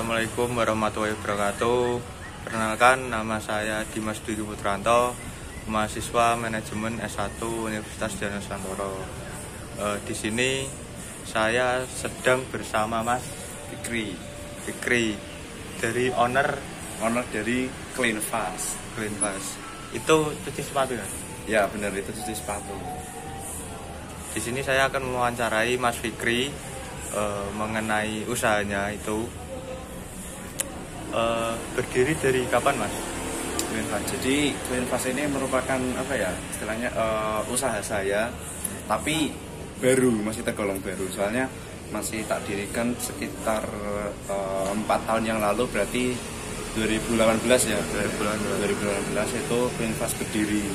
Assalamualaikum warahmatullahi wabarakatuh. Perkenalkan, nama saya Dimas Dwi Putranto, mahasiswa manajemen S1 Universitas Dianusantoro. Di sini saya sedang bersama Mas Fikri dari owner dari Cleanfast. Itu cuci sepatu ya? Ya benar, itu cuci sepatu. Di sini saya akan mewawancarai Mas Fikri mengenai usahanya itu. Berdiri dari kapan, Mas? Cleanfast. Jadi Cleanfast ini merupakan istilahnya usaha saya, tapi baru, masih tergolong baru. Soalnya masih tak dirikan sekitar 4 tahun yang lalu, berarti 2018 ya. 2018 itu Cleanfast berdiri.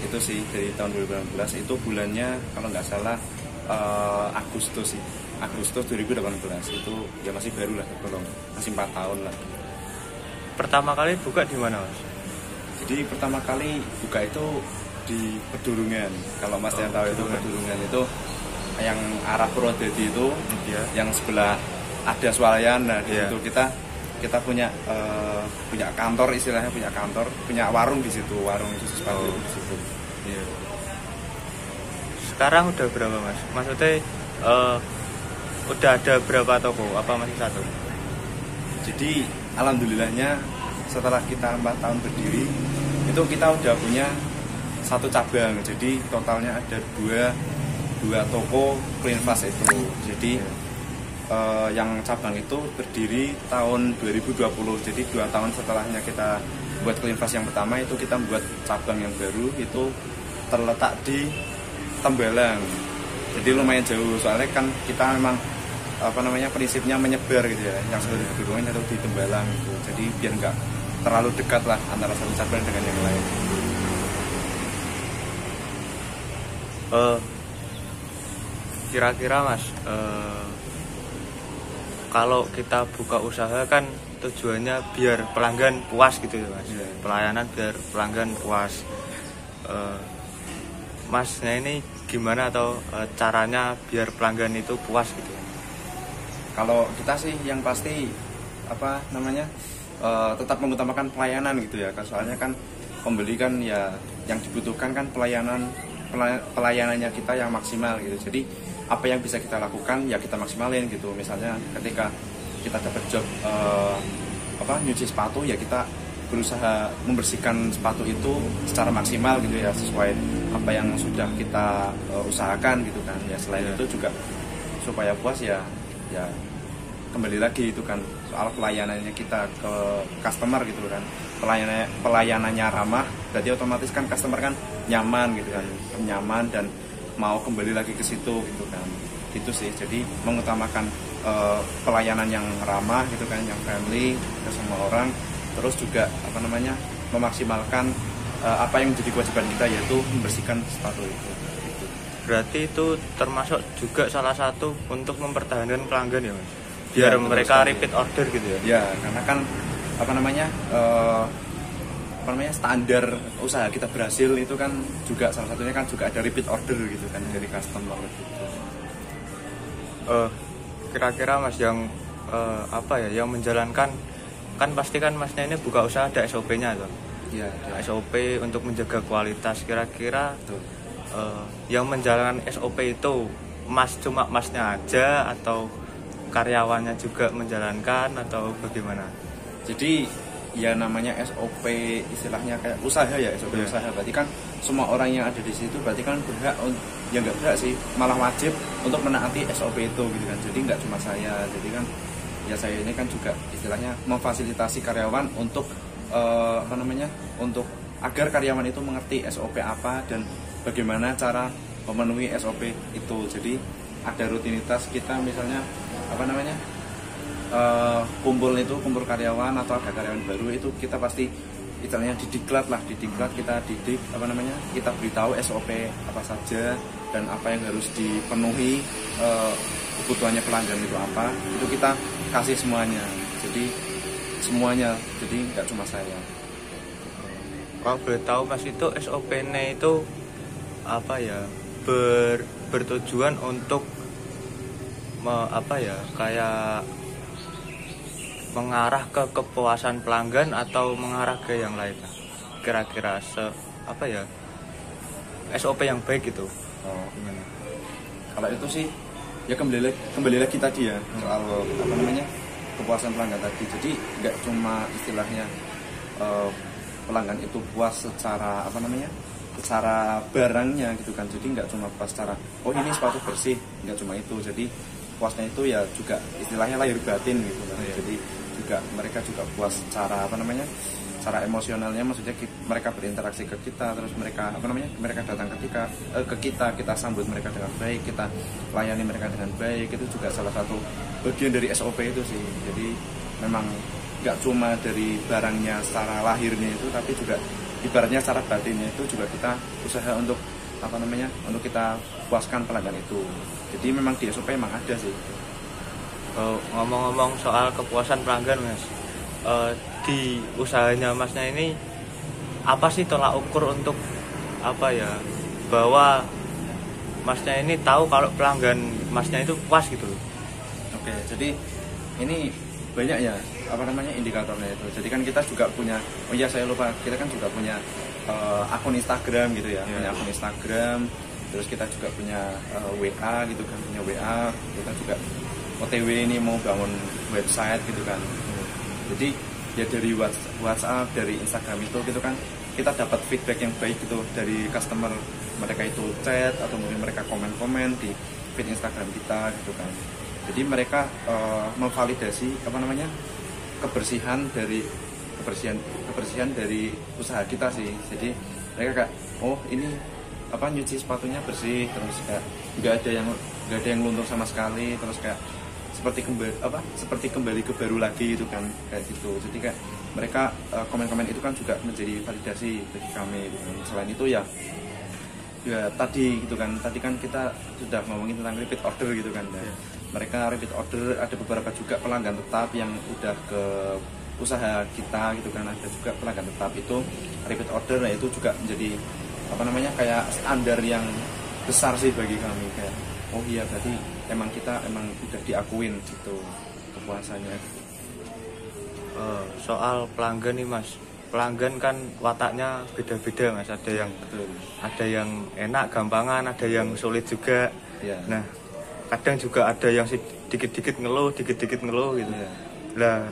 Itu sih dari tahun 2018, itu bulannya kalau nggak salah Agustus 2018. Itu ya masih baru lah, tergolong masih 4 tahun lah. Pertama kali buka di mana, Mas? Jadi pertama kali buka itu di Pedurungan. Kalau Mas yang tahu itu Pedurungan itu yang arah Purwodadi itu, ya. Yang sebelah ada swalayan. Nah di situ kita punya kantor, istilahnya punya warung di situ, warung cuci sepatu di situ. Iya. Sekarang udah berapa, Mas? Maksudnya udah ada berapa toko? Apa masih satu? Jadi alhamdulillahnya setelah kita 4 tahun berdiri, itu kita udah punya 1 cabang. Jadi totalnya ada dua toko Cleanfast itu. Jadi yang cabang itu berdiri tahun 2020. Jadi 2 tahun setelahnya kita buat Cleanfast yang pertama, itu kita buat cabang yang baru, itu terletak di Tembalang. Jadi lumayan jauh, soalnya kan kita memang prinsipnya menyebar gitu ya, yang sudah di Pedurungan atau di Tembalang gitu. Jadi biar nggak terlalu dekat lah antara satu cabang dengan yang lain. Kira-kira, Mas, kalau kita buka usaha kan tujuannya biar pelanggan puas gitu ya, Mas. Yeah. Pelayanan biar pelanggan puas. Masnya ini gimana, atau caranya biar pelanggan itu puas gitu? Kalau kita sih yang pasti tetap mengutamakan pelayanan gitu ya. Soalnya kan pembeli kan ya yang dibutuhkan kan pelayanannya kita yang maksimal gitu. Jadi apa yang bisa kita lakukan ya kita maksimalin gitu. Misalnya ketika kita dapat job nyuci sepatu, ya kita berusaha membersihkan sepatu itu secara maksimal gitu ya, sesuai apa yang sudah kita usahakan gitu kan. Ya selain itu juga supaya puas ya kembali lagi itu kan soal pelayanannya kita ke customer gitu kan. Pelayanannya ramah, berarti otomatis kan customer kan nyaman gitu kan, nyaman dan mau kembali lagi ke situ gitu kan. Itu sih, jadi mengutamakan pelayanan yang ramah gitu kan, yang friendly ke semua orang. Terus juga memaksimalkan apa yang menjadi kewajiban kita, yaitu membersihkan sepatu itu. Berarti itu termasuk juga salah satu untuk mempertahankan pelanggan ya, Mas? Biar mereka repeat order gitu ya? Ya, karena kan standar usaha kita berhasil itu kan juga salah satunya kan juga ada repeat order gitu kan dari customer gitu. Kira-kira, Mas, yang yang menjalankan, kan pasti kan Masnya ini buka usaha ada SOP-nya tuh. Ya, SOP untuk menjaga kualitas. Kira-kira yang menjalankan SOP itu cuma Masnya aja, atau karyawannya juga menjalankan, atau bagaimana? Jadi ya namanya SOP istilahnya kayak usaha ya, SOP usaha. Berarti kan semua orang yang ada di situ berarti kan berhak, ya nggak berhak sih, malah wajib untuk menaati SOP itu gitu kan. Jadi nggak cuma saya, jadi kan ya saya ini kan juga istilahnya memfasilitasi karyawan untuk untuk agar karyawan itu mengerti SOP apa dan bagaimana cara memenuhi SOP itu. Jadi ada rutinitas kita, misalnya kumpul karyawan atau ada karyawan baru, itu kita pasti istilahnya didiklat kita didik kita beritahu SOP apa saja dan apa yang harus dipenuhi, kebutuhannya pelanggan itu apa, itu kita kasih semuanya. Jadi nggak cuma saya. Kalau boleh tahu, Mas, itu SOP-nya itu apa ya, bertujuan untuk kayak mengarah ke kepuasan pelanggan atau mengarah ke yang lain? Kira-kira apa ya, SOP yang baik itu? Oh, gimana? Kalau itu sih ya kembali lagi tadi ya soal apa namanya kepuasan pelanggan tadi. Jadi nggak cuma istilahnya pelanggan itu puas secara apa namanya, secara barangnya gitu kan. Jadi nggak cuma puas secara oh ini sepatu bersih, nggak cuma itu. Jadi puasnya itu ya juga istilahnya lahir batin gitu kan. Jadi juga mereka juga puas secara apa namanya, secara emosionalnya, maksudnya mereka berinteraksi ke kita, terus mereka apa namanya, mereka datang ke kita sambut mereka dengan baik, kita layani mereka dengan baik. Itu juga salah satu bagian dari SOP itu sih. Jadi memang nggak cuma dari barangnya secara lahirnya itu, tapi juga ibaratnya secara batinnya itu juga kita usaha untuk apa namanya, untuk kita puaskan pelanggan itu. Jadi memang di SOP memang ada sih. Ngomong-ngomong soal kepuasan pelanggan Mas, di usahanya Masnya ini apa sih tolak ukur untuk apa ya, bahwa Masnya ini tahu kalau pelanggan Masnya itu puas gitu loh? Oke, jadi ini banyak ya apa namanya indikatornya itu. Jadi kan kita juga punya, oh iya saya lupa, kita kan juga punya akun Instagram gitu ya, punya akun Instagram. Terus kita juga punya WA gitu kan, punya WA. Kita juga OTW ini mau bangun website gitu kan. Jadi ya dari WhatsApp, dari Instagram itu gitu kan, kita dapat feedback yang baik gitu dari customer. Mereka itu chat atau mungkin mereka komen-komen di feed Instagram kita gitu kan. Jadi mereka memvalidasi apa namanya, kebersihan dari usaha kita sih. Jadi mereka kayak oh ini apa, nyuci sepatunya bersih, terus kayak nggak ada yang luntur sama sekali, terus kayak seperti kembali ke baru lagi gitu kan, kayak gitu. Jadi kayak mereka komen-komen itu kan juga menjadi validasi bagi kami gitu kan. Selain itu ya tadi gitu kan, tadi kan kita sudah ngomongin tentang repeat order gitu kan ya. Mereka repeat order, ada beberapa juga pelanggan tetap yang udah ke usaha kita gitu kan, ada juga pelanggan tetap itu repeat order. Nah itu juga menjadi apa namanya, kayak standar yang besar sih bagi kami, kayak oh iya berarti kita udah diakuin gitu kepuasannya. Soal pelanggan nih Mas, pelanggan kan wataknya beda-beda Mas, ada yang enak gampangan, ada yang sulit juga ya. Nah kadang juga ada yang dikit-dikit ngeluh gitu ya. Lah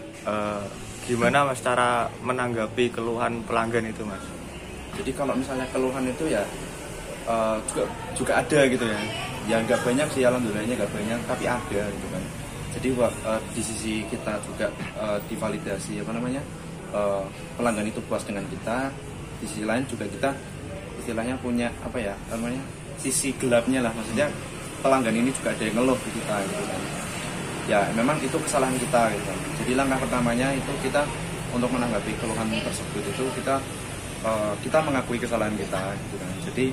gimana Mas cara menanggapi keluhan pelanggan itu Mas? Jadi kalau misalnya keluhan itu ya juga ada gitu ya. Ya nggak banyak sih, alhamdulillahnya nggak banyak, tapi ada gitu kan. Jadi di sisi kita juga divalidasi apa namanya, pelanggan itu puas dengan kita. Di sisi lain juga kita istilahnya punya apa ya namanya, sisi gelapnya lah, maksudnya pelanggan ini juga ada yang ngeluh ke kita gitu kan. Ya memang itu kesalahan kita gitu kan. Jadi langkah pertamanya itu kita untuk menanggapi keluhan tersebut itu kita mengakui kesalahan kita gitu kan. Jadi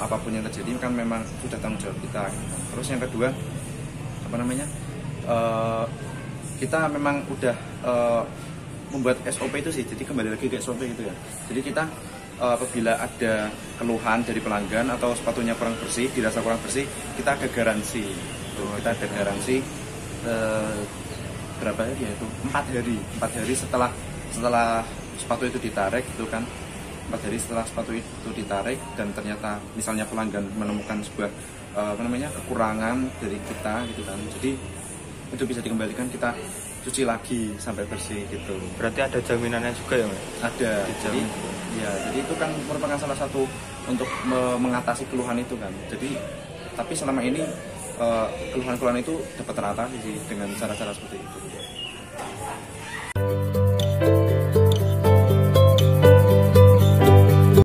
apapun yang terjadi kan memang sudah tanggung jawab kita gitu kan. Terus yang kedua apa namanya, kita memang udah membuat SOP itu sih. Jadi kembali lagi ke SOP gitu ya. Jadi kita apabila ada keluhan dari pelanggan atau sepatunya kurang bersih, dirasa kurang bersih, kita ada garansi. Kita ada garansi berapa hari ya itu? 4 hari setelah sepatu itu ditarik gitu kan. 4 hari setelah sepatu itu ditarik dan ternyata misalnya pelanggan menemukan sebuah kekurangan dari kita gitu kan. Jadi itu bisa dikembalikan, kita cuci lagi sampai bersih gitu. Berarti ada jaminannya juga ya Mas? Ada. Jadi itu kan merupakan salah satu untuk mengatasi keluhan itu kan. Jadi tapi selama ini keluhan-keluhan itu dapat teratasi sih dengan cara-cara seperti itu.